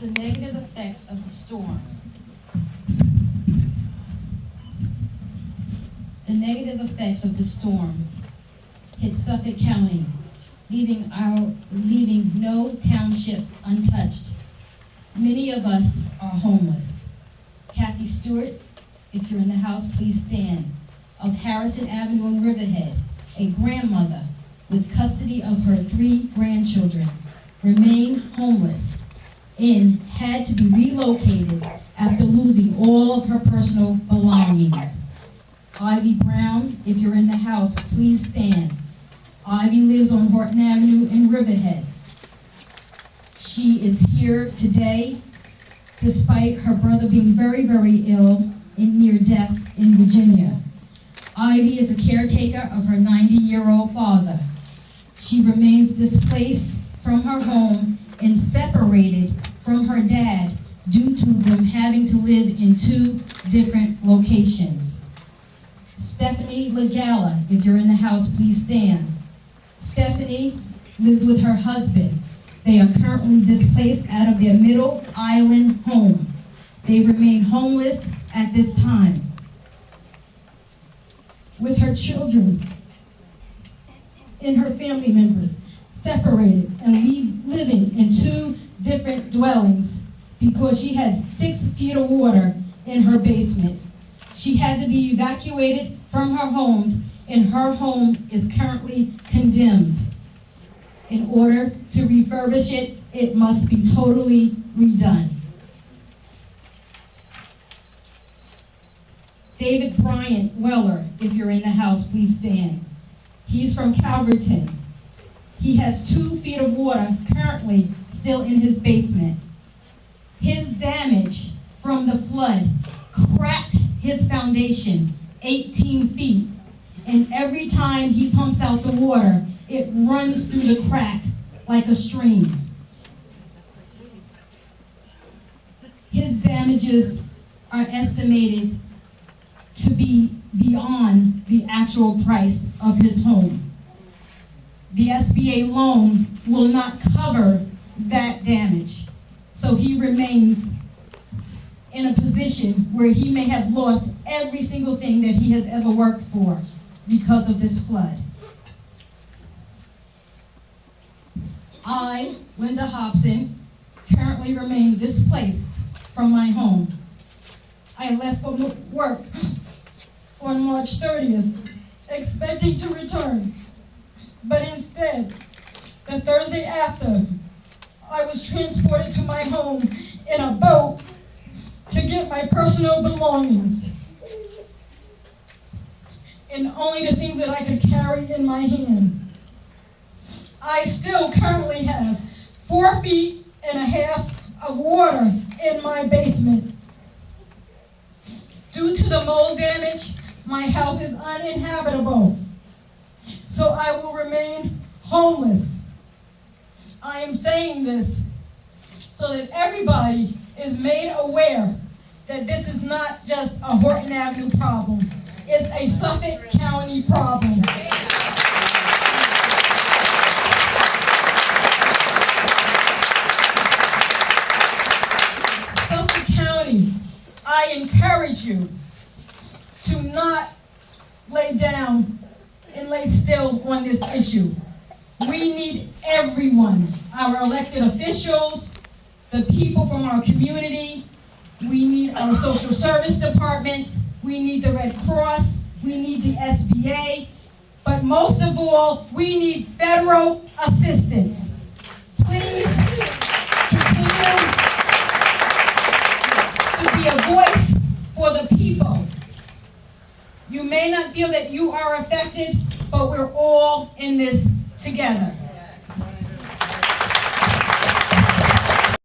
The negative effects of the storm. The negative effects of the storm hit Suffolk County, leaving no township untouched. Many of us are homeless. Kathy Stewart, if you're in the house, please stand. Of Harrison Avenue in Riverhead, a grandmother with custody of her 3 grandchildren, remained homeless and had to be relocated after losing all of her personal belongings. Ivy Brown, if you're in the house, please stand. Ivy lives on Horton Avenue in Riverhead. She is here today despite her brother being very, very ill and near death in Virginia. Ivy is a caretaker of her 90-year-old father. She remains displaced from her home and separated from her dad due to them having to live in 2 different locations. Stephanie Legala, if you're in the house, please stand. Stephanie lives with her husband. They are currently displaced out of their Middle Island home. They remain homeless at this time. With her children and her family members separated and living in 2 different dwellings because she had 6 feet of water in her basement. She had to be evacuated from her home, and her home is currently condemned. In order to refurbish it, it must be totally redone. David Bryant Weller, if you're in the house, please stand. He's from Calverton. He has 2 feet of water currently still in his basement. His damage from the flood cracked his foundation 18 feet, and every time he pumps out the water, it runs through the crack like a stream. His damages are estimated to be beyond the actual price of his home. The SBA loan will not cover that damage, so he remains in a position where he may have lost every single thing that he has ever worked for because of this flood. I, Linda Hobson, currently remain displaced from my home. I left for work on March 30th, expecting to return, but instead, the Thursday after, I was transported to my home in a boat to get my personal belongings, and only the things that I could carry in my hand. I still currently have 4.5 feet of water in my basement. Due to the mold damage, my house is uninhabitable, so I will remain homeless. I am saying this so that everybody is made aware that this is not just a Horton Avenue problem. It's a Suffolk County problem. Suffolk County, I encourage you to not lay down and lay still on this issue. We need everyone, our elected officials, the people from our community. We need our social service departments. We need the Red Cross. We need the SBA. But most of all, we need federal assistance. Please continue to be a voice for the people. You may not feel that you are affected, but we're all in this together.